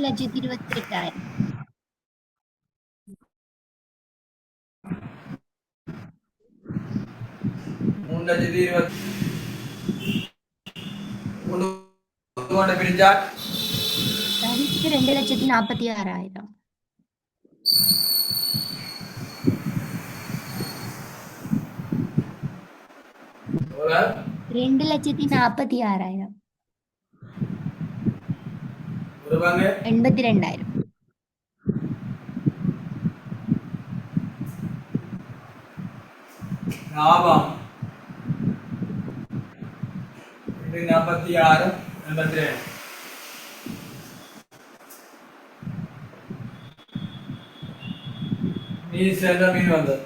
3,28,000. 3,20,000 பிரிச்சால் ரவிக்கு 2,46,000. 2,46,000. ஒரு பங்கு 82,000. லாபம் 46 82. நீ சேர்ந்த மீன் வந்தது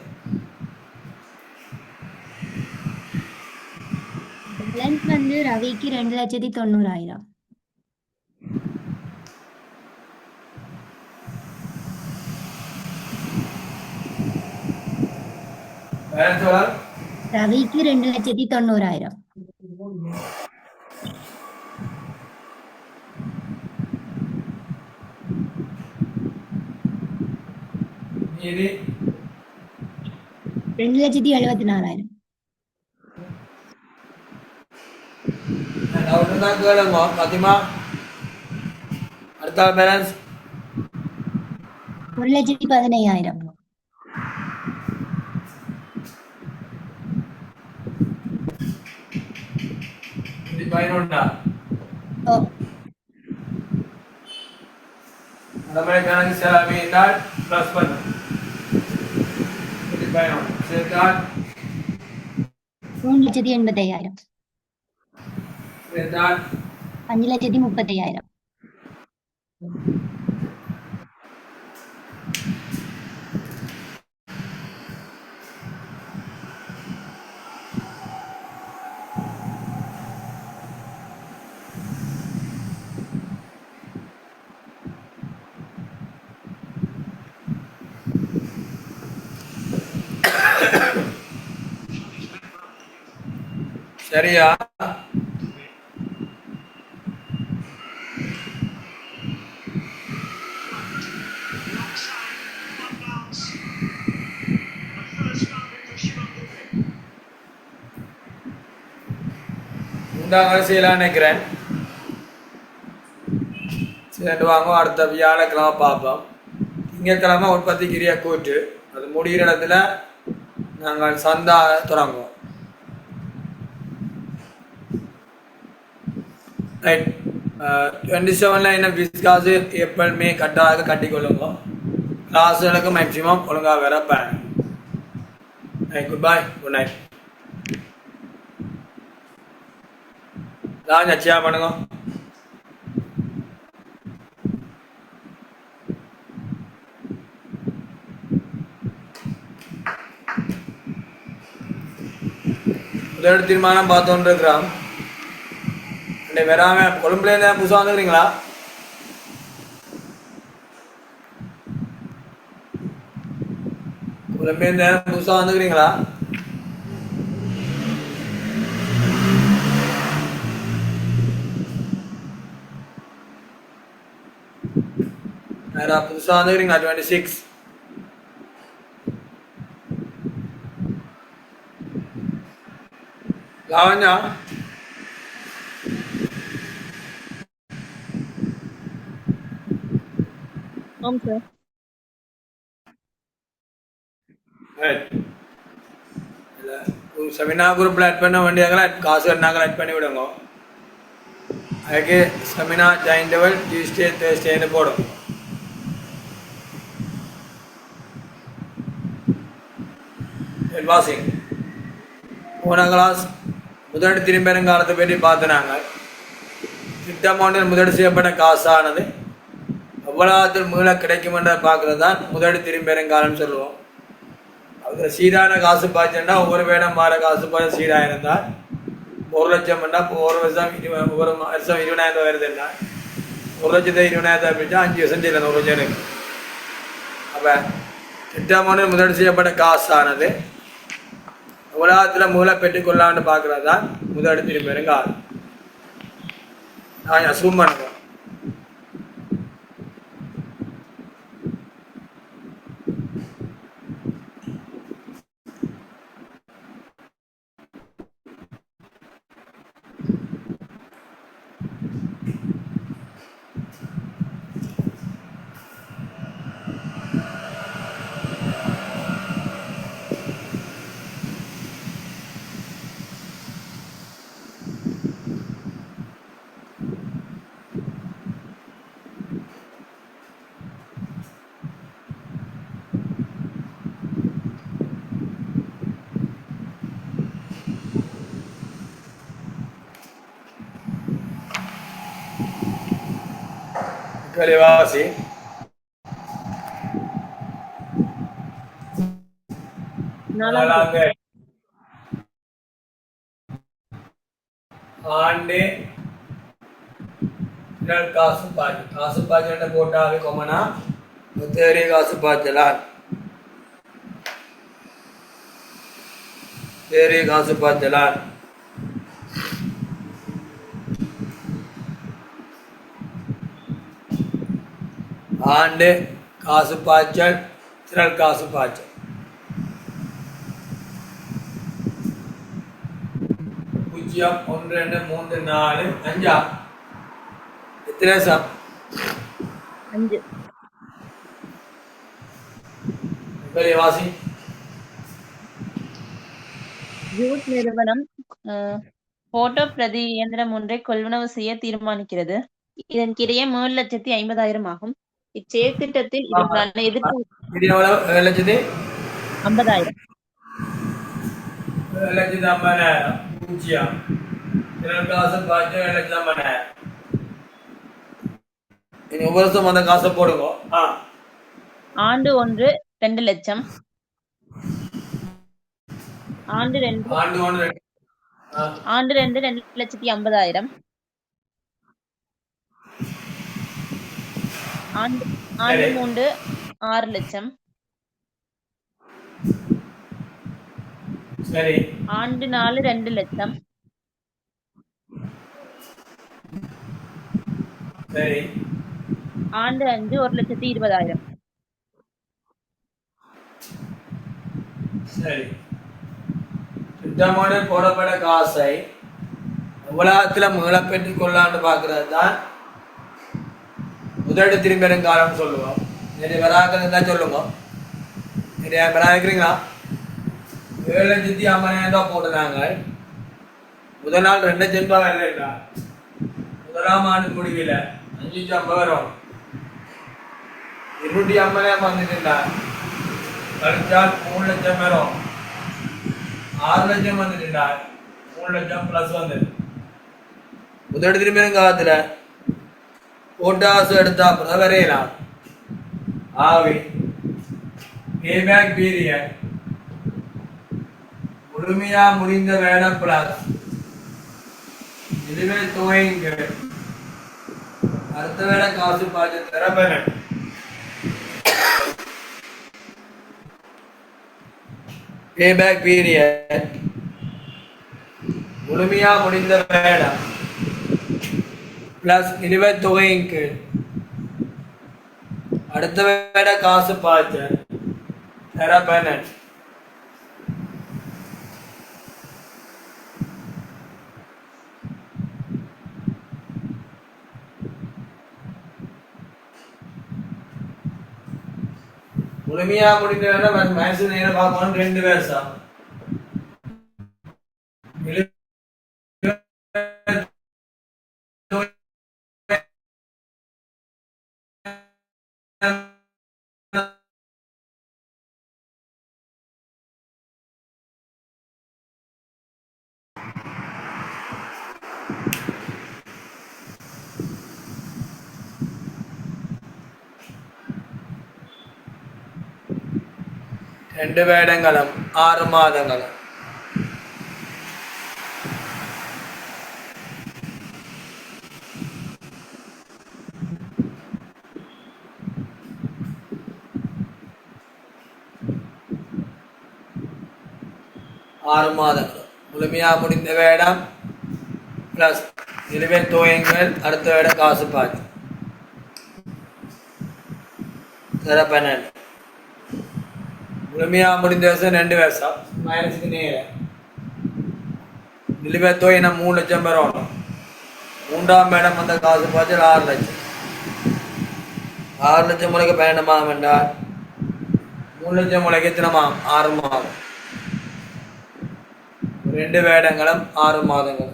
பேலன்ஸ் வந்து ரவிக்கு 2,90,000. ரவிக்கு 2,90,000. மீதி 2,74,000. டவுட் தான் கேளுங்க பாத்திமா. அடுத்த பேலன்ஸ் 1,15,000. இது 11. ஓ, நம்மளே கணக்கு செலவு என்றால் ப்ளஸ் பண்ணு. இது 11 சேர்த்தால் 3,85,000. சேர்த்தால் 5,35,000. சரியா? உண்டாங்க செய்யலான்னு நினைக்கிறேன். சரி வாங்க, அடுத்த வியாழக்கிழமை பார்ப்போம். திங்கட்கிழமை உற்பத்தி கிரியா கூட்டு அது முடிகிற இடத்துல நாங்கள் சந்தா தொடங்குவோம். ரைட். 27 என்ன ஃபீஸ் காசு ஏப்ரல் மே கட்டாக கட்டிக்கொள்ளுங்க. கிளாஸுகளுக்கு மேக்ஸிமம் ஒழுங்காக வேற பேன். Goodbye, good night. நான் நச்சியா பண்ணுங்க. முதல் தீர்மானம் பார்த்தோன்னு இருக்கிறோம். வராம கொழும்புல இருந்து புதுசாக வந்துக்கிறீங்களா? கொழும்புல இருந்து புதுசாக வந்துக்கிறீங்களா? யாரா புதுசாக வந்துக்கிறீங்களா? 26 லாவண்யா சார். செமினார் குரூப்பில் ஆட் பண்ண வேண்டியவங்களா காசு வேணாங்களா ஆட் பண்ணி விடுங்க. அதுக்கு செமினார் ஜாயின் லெவல் டியூஸ்டே தேர்ஸ்டேன்னு போடும். வாசிங் போன கிளாஸ் முதலீடு திரும்பெருங்காலத்தை பற்றி பார்த்துனாங்க. திட்டமொன்றில் முதலீடு செய்யப்பட்ட காசானது எவ்வளவு மீள கிடைக்கும் என்ற பார்க்கறது தான் முதலீடு திரும்பெருங்காலம் சொல்லுவோம். அதில் சீரான காசு பாய்ச்சா ஒவ்வொரு வேடம் மாற காசு பாய்ச்ச சீராக இருந்தால் 1,00,000 ஒரு வருஷம் 20,000 வருதுன்னா 1,20,000 பிடிச்சா 5 வருஷம் செய்யலாம் 1 வருஷம் இருக்கு. அப்போ திட்டமொன்றில் முதலீடு செய்யப்பட்ட காசானது உலகத்தில் மூல பெற்றுக்கொள்ளான்னு பார்க்கறது தான் முதலீடு திரும்பெருங்காலம். நான் அசூம் பண்ணுவேன். விலைவாசி நாலாவது ஆண்டு காசு பாய்ச்சல் காசு பாய்ச்சல் போட்டாவே கொமனா தேரிய காசு பாய்ச்சலால் தேரிய காசு பாய்ச்சலால் ஆண்டு காசு பாய்ச்சல் திரள் காசு பாய்ச்சல் 0 1 2 3 4 5 எத்தனை சார் 5 விலைவாசி ஜூட் நிறுவனம் போட்டோ பிரதி இயந்திரம் ஒன்றை கொள்வனவு செய்ய தீர்மானிக்கிறது. இதன் கிரைய 3,50,000 ஆகும். இச்செயற்திட்டத்தில் இதற்கான எதிர்ப்பு இது எவ்வளவு 7,50,000 50,000 7,50,000 பூஜ்ஜியம் திரள் காசு பாய்ச்சல் 7,50,000 இனி ஒவ்வொரு வருஷம் அந்த காசை போடுங்க ஆண்டு 1 2 லட்சம் ஆண்டு 2 2,50,000 ஆண்டு 3 6 லட்சம் சரி ஆண்டு 4 2 லட்சம் சரி ஆண்டு 5 1,20,000 சரி திட்டமிட போடப்பட காசை உலகத்துல மீள பெற்றுக் கொள்ளான்னு பாக்குறது தான் முதலீடு திரும்பி காலம் சொல்லுவோம். நிறைய வராக்கள் இருந்தா சொல்லுங்க. நிறைய வராக்கிறீங்களா 7,50,000 போட்டுனாங்க. முதல் நாள் 2 லட்சம் ரூபாய் இல்லைங்களா முதலாம் ஆண்டு முடிவில் 5,50,000 வரும் 250,000 வந்துட்டுங்களா கழிச்சால் 3 லட்சம் வரும் 6 லட்சம் வந்துட்டுங்களா 3 லட்சம் பிளஸ் வந்தது முதலீடு திரும்பி காலத்துல போட்டாசு எடுத்தா அப்புறம் வரையலாம் ஆவி பேபேக் பீரியட் முழுமையா முடிந்த வேலை பிளஸ் இதுவே துவங்க அடுத்த வேலை காசு பாய்ச்ச திறப்பன பேபேக் பீரியட் முழுமையா முடிந்த வேலை பிளஸ் நிலுவைத் தொகையின் கீழ் அடுத்த வேலை காசு பாய்ச்ச திறப்பன முழுமையா முடிந்த வேலை மனசு நேரம் பார்க்கணும் 2 வருஷம் രണ്ട് വേടങ്ങളും 6 മാസങ്ങളും முழுமையா முடிந்த வேடம் பிளஸ் நிலுவைத் தொகைகள் அடுத்த வேடம் காசு பாய்ச்சி சிறப்பனல் முழுமையா முடிந்த வருஷம் 2 வருஷம் மைனஸுக்கு நேர நிலுவைத் தொகை 3 லட்சம் பெறணும் 3ஆம் வேடம் வந்த காசு பாய்ச்சல் 6 லட்சம் 6 லட்சம் முளைக்க 12 மாதம் என்றால் 3 லட்சம் முளைக்க எத்தனை மாதம் 6 மாதம் 2 வேடங்களும் 6 மாதங்களும்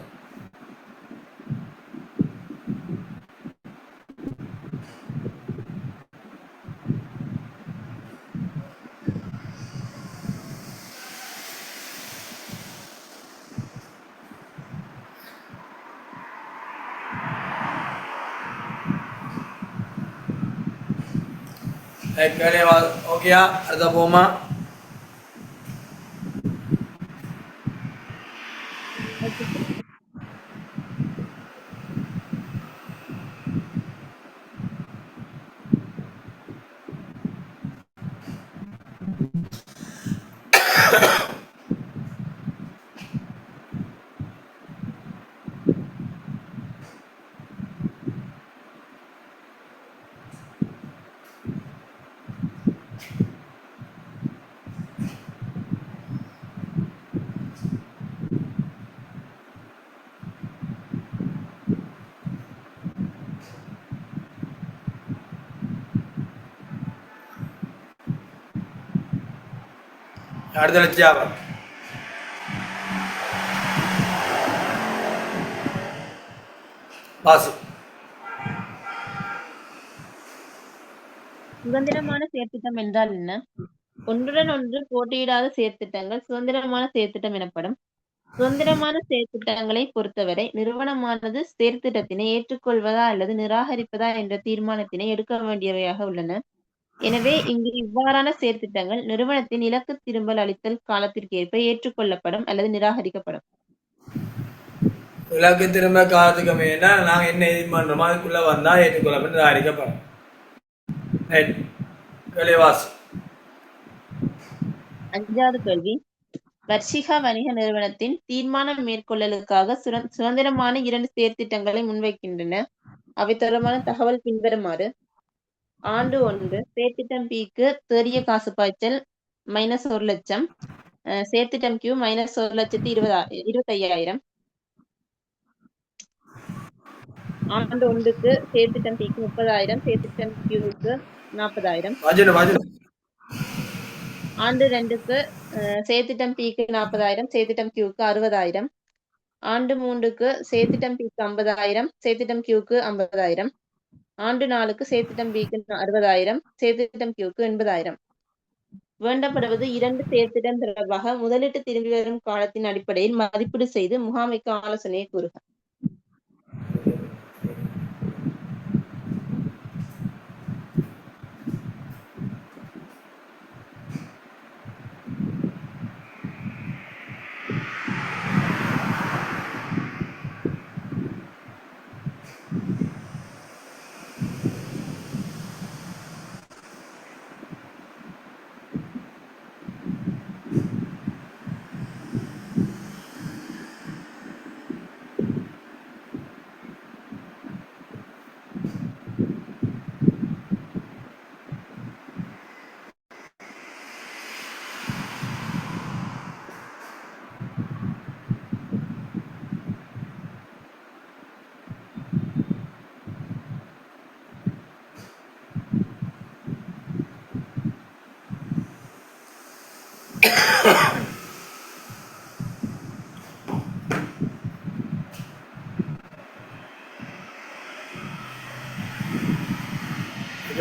ஓகேயா? அடுத்த போமா. Okay sir. அடுத்த லட்சியாவா பாசு. சுதந்திரமான செயற்திட்டம் என்றால் என்ன? ஒன்றுடன் ஒன்று போட்டியிடாத செயற்திட்டங்கள் சுதந்திரமான செயற்திட்டம் எனப்படும். சுதந்திரமான செயற்திட்டங்களை பொறுத்தவரை நிறுவனமானது செயற்திட்டத்தினை ஏற்றுக்கொள்வதா அல்லது நிராகரிப்பதா என்ற தீர்மானத்தினை எடுக்க வேண்டியவையாக உள்ளன. எனவே இங்கு இவ்வாறான செயற்திட்டங்கள் நிறுவனத்தின் இலக்கு திரும்பல் அளித்தல் காலத்திற்கேற்ப ஏற்றுக்கொள்ளப்படும் அல்லது நிராகரிக்கப்படும். இலக்கு திரும்ப காலத்துக்கு மேனா நாங்கள் என்ன எதிர்மன்றோமோ அதுக்குள்ள வந்தா ஏற்றுக்கொள்ளப்பட்டு நிராகரிக்கப்படும். ரைட். வெளிவாசு. 5வது கேள்வி. வர்ஷிகா வணிக நிறுவனத்தின் தீர்மானம் மேற்கொள்ளலுக்காக சுதந்திரமான 2 செயற்திட்டங்களை முன்வைக்கின்றன. அவை தொடர்பான தகவல் பின்வருமாறு. ஆண்டு 1 செயற்திட்டம் பிக்கு தேறிய காசு பாய்ச்சல் -1 லட்சம். செயற்திட்டம் கியூ -1,25,000. ஆண்டு 1க்கு செயற்திட்டம் பிக்கு 30,000, செயற்திட்டம் கியூக்கு 40,000. ஆண்டு 2க்கு செயற்திட்டம் பிக்கு 40,000, செயற்திட்டம் கியூக்கு 60,000. ஆண்டு 3க்கு செயற்திட்டம் பிக்கு 50,000, செயற்திட்டம் கியூக்கு 50,000. ஆண்டு 4க்கு செயற்திட்டம் பிக்கு 60,000, செயற்திட்டம் கியூக்கு 80,000. வேண்டப்படுவது 2 செயற்திட்டம் தொடர்பாக முதலீட்டு திரும்பி வரும் காலத்தின் அடிப்படையில் மதிப்பீடு செய்து முகாமைக்கு ஆலோசனையை கூறுக.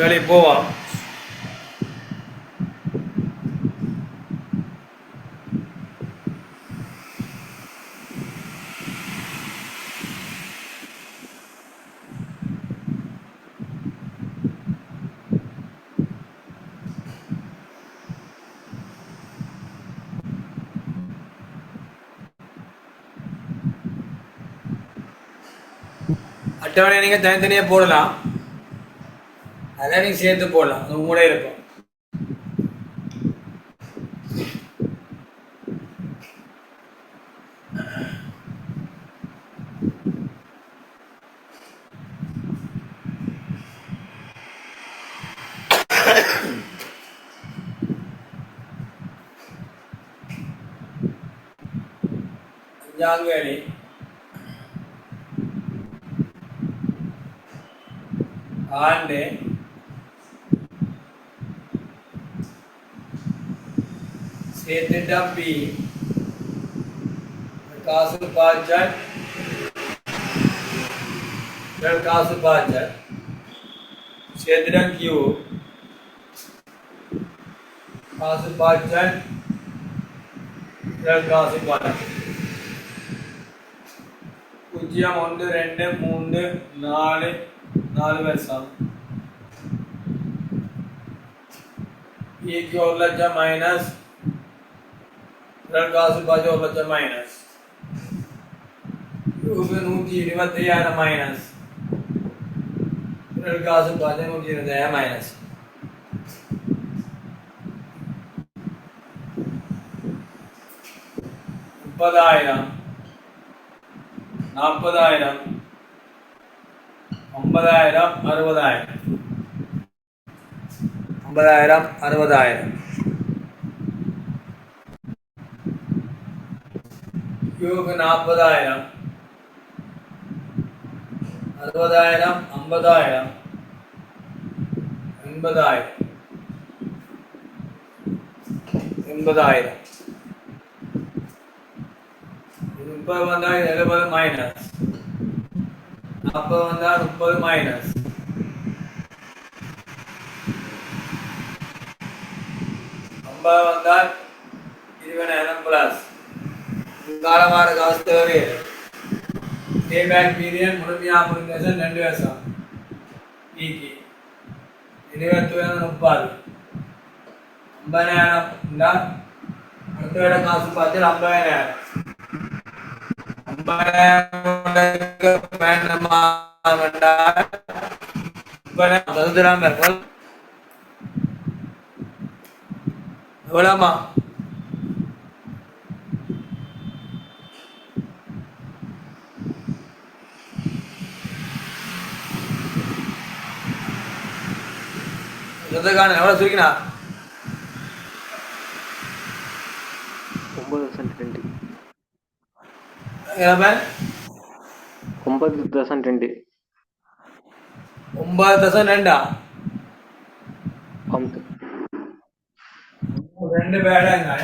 வேலைக்கு போவான். அட்டவணை நீங்க தனித்தனியா போடலாம், அதெல்லாம் நீங்க சேர்த்து போடலாம், அது உங்களே இருக்கும். அஞ்சாவது ஆண்டு செயற்திட்டம் பி காசு பாய்ச்சல் காசு பாய்ச்சல், செயற்திட்டம் கியூ காசு பாய்ச்சல் காசு பாய்ச்சல். 0, 1, 2, 3, 4 வருஷம். பிக்கு 1,00,000 மைனஸ் காசு பாஜி 1,00,000 மைனஸ் யூக்கு 125,000 மைனஸ் காசு பாஜி 125,000 மைனஸ் 30,000 40,000 50,000 60,000 50,000 60,000 யூக்கு 40,000 60,000 50,000 80,000 80,000 30 வந்தால் 70 மைனஸ் 40 வந்தால் 30 மைனஸ் 50 வந்தால் 20,000 பிளஸ் காலவார காசு தேவை பேபேக் பீரியட் முழுமையாக முடிஞ்ச 2 வருஷம் பிக்கு 20 30 50,000 இருந்தால் அடுத்த விட காசு பார்த்து 50,000 எவ்வளோமா எவ்வளோ சுருக்கினா 9,2 9,2 9,2 అంతే 2 വേടങ്ങൾ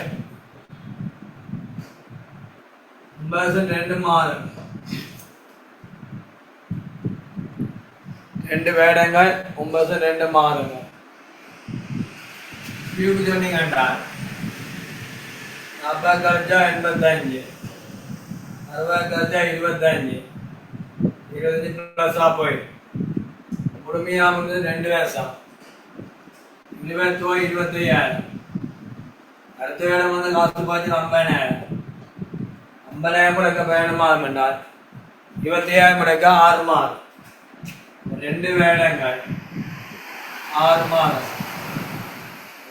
9,2 മാറും 2 വേടങ്ങൾ 9,2 മാറും ക്യൂബ് ജോണി കണ്ടാൽ 40 കളിച്ച 85 60 കളിച്ച 25 25 പ്ലസ് പോയി മുഴുமையாக 2 வருஷம் 25,000 അടുത്ത വേണം വന്ന് കാത്തു പാച്ച് 50,000 50,000 മുടക്ക വേണമാകും എന്നാൽ 25,000 മുടക്ക 6 മാസം 2 വേടങ്ങൾ 6 மாதம்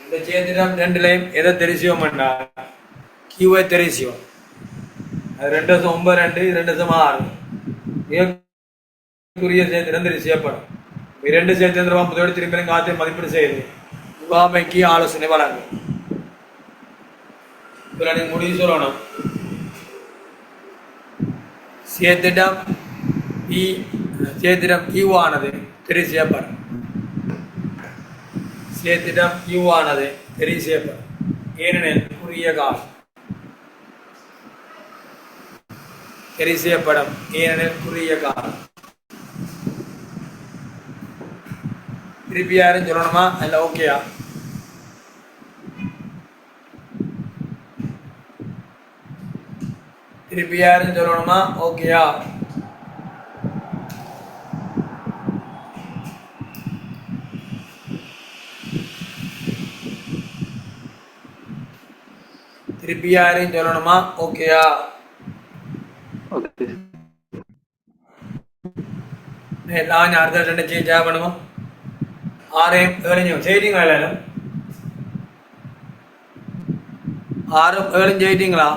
இந்த சேத்திரம் ரெண்டுலையும் எதை தெரிசியோம் என்றால் கியூவை தெரிசியோம் அது 2,9 2,6 மிகக்குரிய சேத்திரம் தெரிசியப்படும் இரண்டு சேத்திரம் முதல் திரும்பி காத்தை மதிப்பீடு செய்து முகாமைக்கு ஆலோசனை வழங்கும் நீ முடிவு சொல்லணும் சேத்திடம் சேத்திடம் கியூவானது தெரிவு செய்யப்படும் சேத்திடம் கியூவானது தெரிவு செய்யப்படும் ஏனெனில் குறுகிய காலம் தெரிவு செய்யப்படும் ஏனெனில் குறுகிய காலம் திருப்பி யாரும் சொல்லணுமா இல்லை ஓகேயா திருப்பி யாரும் சொல்லணுமா ஓகேயா திருப்பி யாரையும் சொல்லணுமா ஓகேயா ஓகே நான் அடுத்த 2 சேஞ்ச் பண்ணுமா 6 7 செய்திங்களா எல்லாரும் 6 7 செய்திங்களா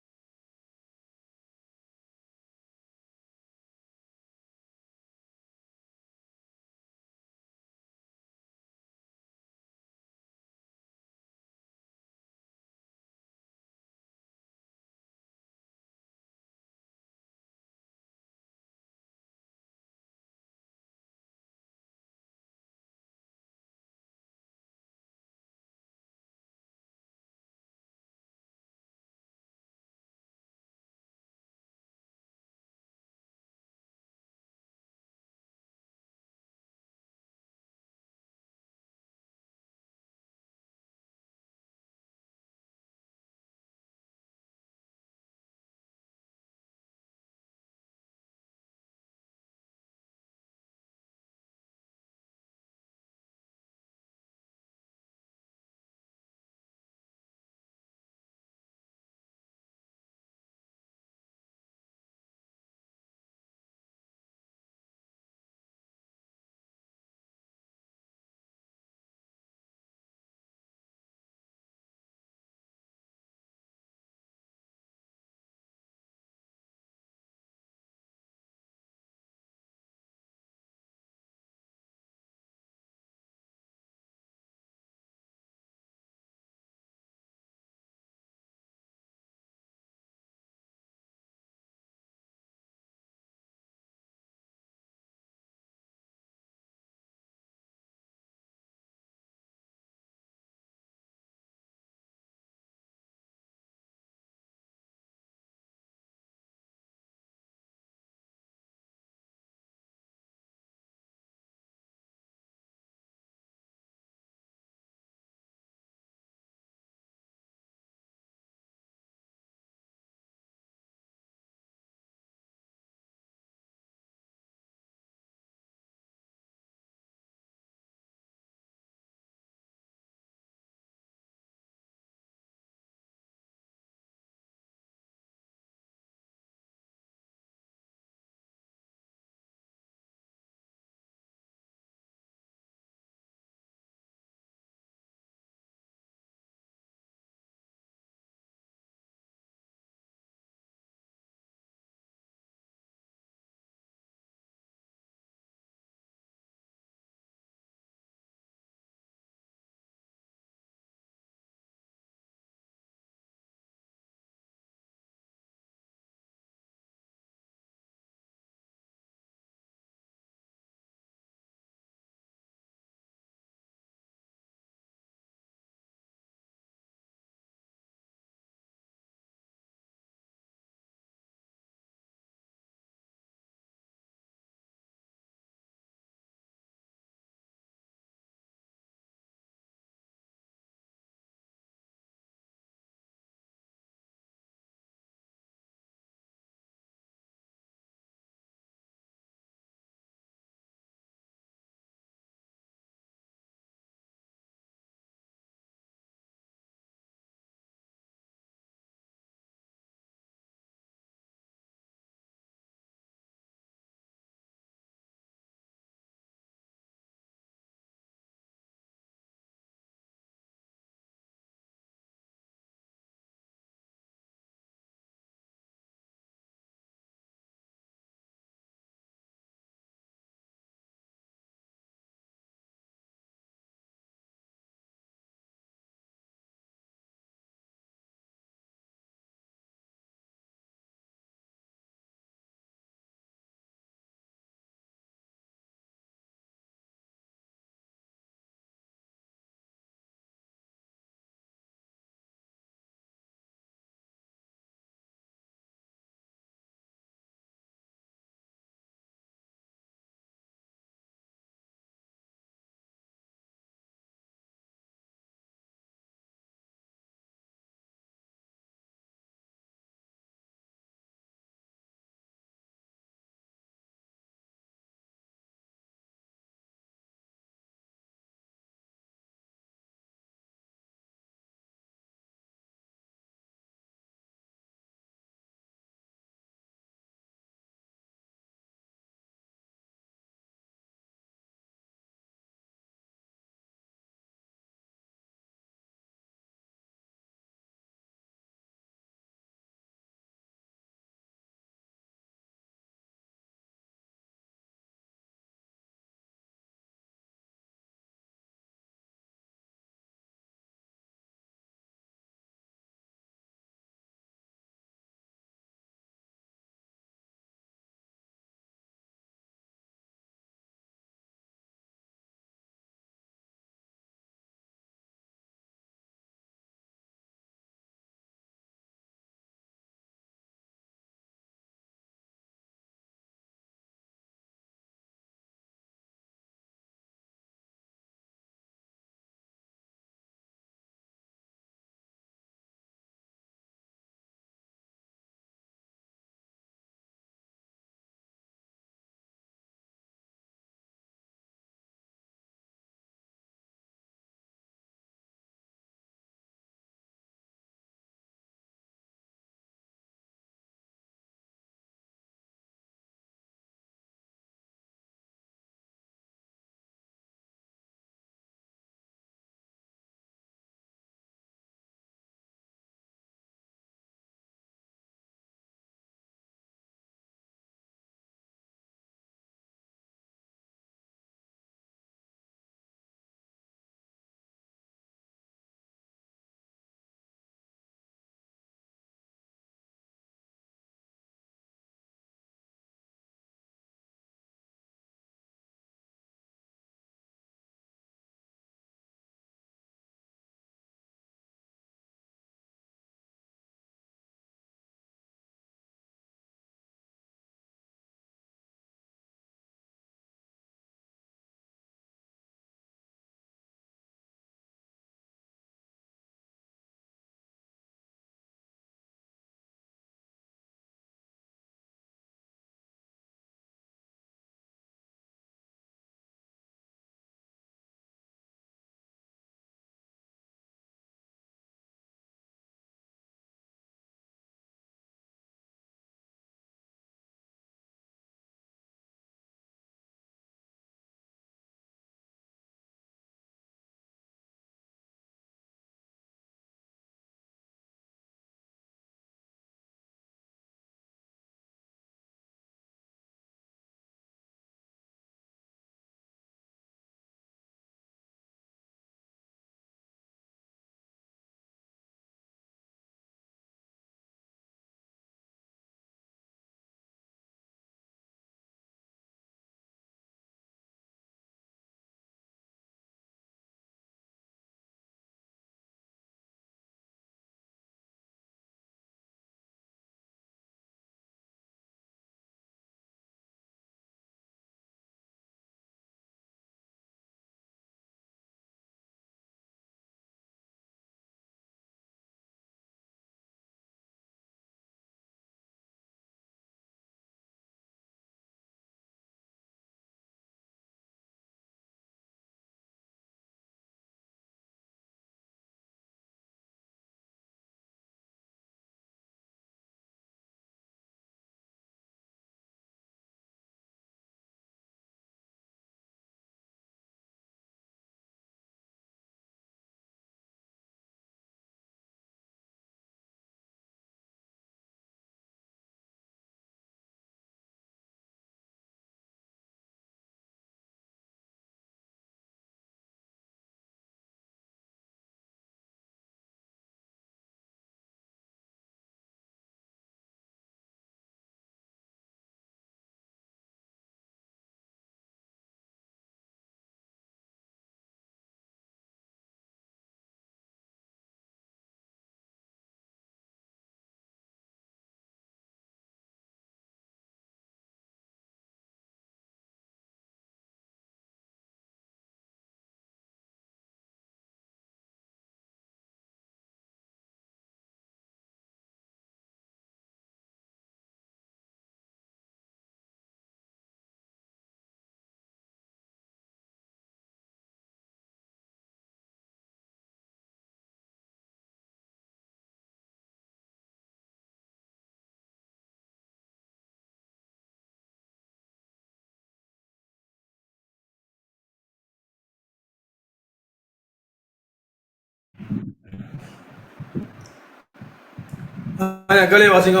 கேள்வி வாசிங்க.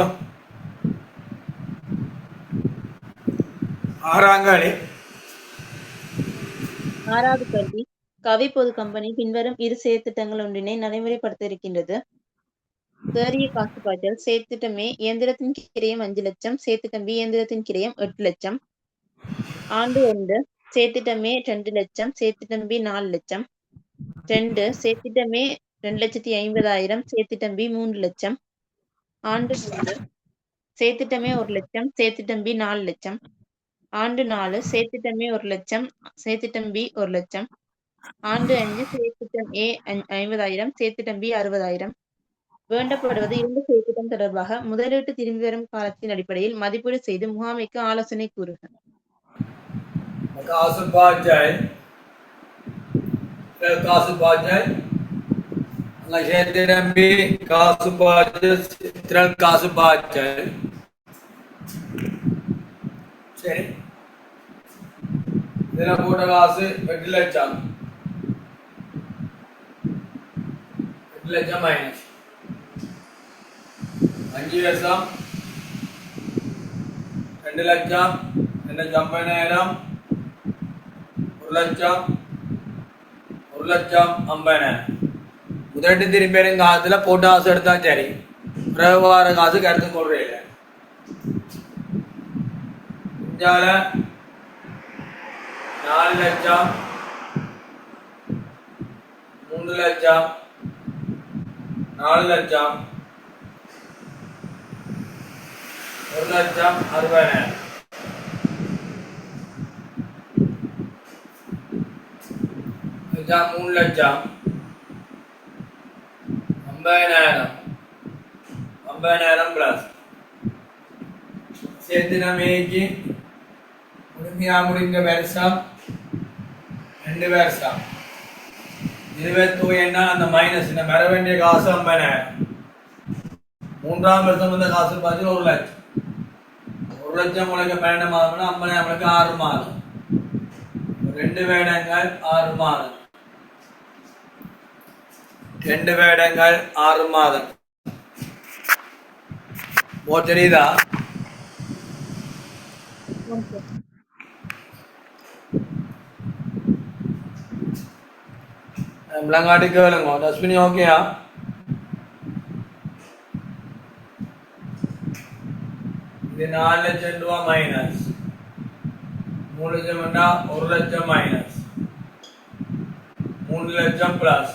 ஆறாங்காளி. ஆறாவது கேள்வி. கவி பொது கம்பெனி பின்வரும் இரு செயற்திட்டங்கள் ஒன்றினை நடைமுறைப்படுத்த இருக்கின்றது. தேறிய காசு பாய்ச்சல். செயற்திட்டம் A இயந்திரத்தின் கிரயம் 5 லட்சம். செயற்திட்டம் B இயந்திரத்தின் கிரயம் 8 லட்சம். ஆண்டு 1 செயற்திட்டம் A 2 லட்சம். செயற்திட்டம் B 4 லட்சம். 2 செயற்திட்டம் A 2,50,000. செயற்திட்டம் B 3 லட்சம். ஆண்டு 3 செயற்திட்டம் A 1 லட்சம். செயற்திட்டம் B 4 லட்சம். ஆண்டு 4 செயற்திட்டம் A 1 லட்சம். செயற்திட்டம் B 1 லட்சம். ஆண்டு 5 செயற்திட்டம் A 50,000. செயற்திட்டம் B 60,000. வேண்டப்படுவது இரண்டு செயற்திட்டம் தொடர்பாக முதலீட்டு திரும்பி வரும் காலத்தின் அடிப்படையில் மதிப்பீடு செய்து முகாமைக்கு ஆலோசனை கூறுக. காசு பாய்ச்சல். காசு பாய்ச்சல். செயற்திட்டம் B காசு பாய்ச்சல். திரள் காசு பாய்ச்சல். சரி, இதுல போட்ட காசு 8 லட்சம். 8 லட்சம் மைனஸ் 5 வருஷம் 2 லட்சம் 2,50,000. 1 லட்சம் 1,50,000. முதலீட்டு திரும்பி வரும் காலத்துல போட்ட காசு எடுத்தா சரி, பிறகு வர காசுக்கு எடுத்து கொள்றீங்க. இந்தியாவில் 4 லட்சம் 3 லட்சம் 4 லட்சம் 1,60,000. இதுதான் 3 லட்சம் 50,000. 50,000 பிளஸ் சேர்த்தினம் ஏக்கு முழுமையா முடிந்த வருஷம் 2 வருஷம். இதுவே தூயன்னா அந்த மைனஸ் இந்த வர வேண்டிய காசு 50,000. 3ஆம் வருஷம் வந்த காசு பார்த்தீங்கன்னா 1 லட்சம். 1 லட்சம் உங்களுக்கு 12 மாதம்னா 50,000 நம்மளுக்கு 6 மாதம். 2 வேடங்கள் 6 மாதம். 2 வேடங்கள் 6 மாதம். தெரியுதா? விளங்காட்டுக்கு விளங்கும். தஸ்மினி ஓகேயா? இது 4 லட்சம் ரூபா மைனஸ் 3 லட்சம் 1 லட்சம் மைனஸ் 3 லட்சம் பிளஸ்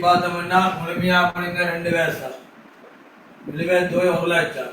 பார்த்தோம்னா முழுமையா பண்ணிங்க 2 வருஷம். இதுவே தூய் 1 லட்சம்.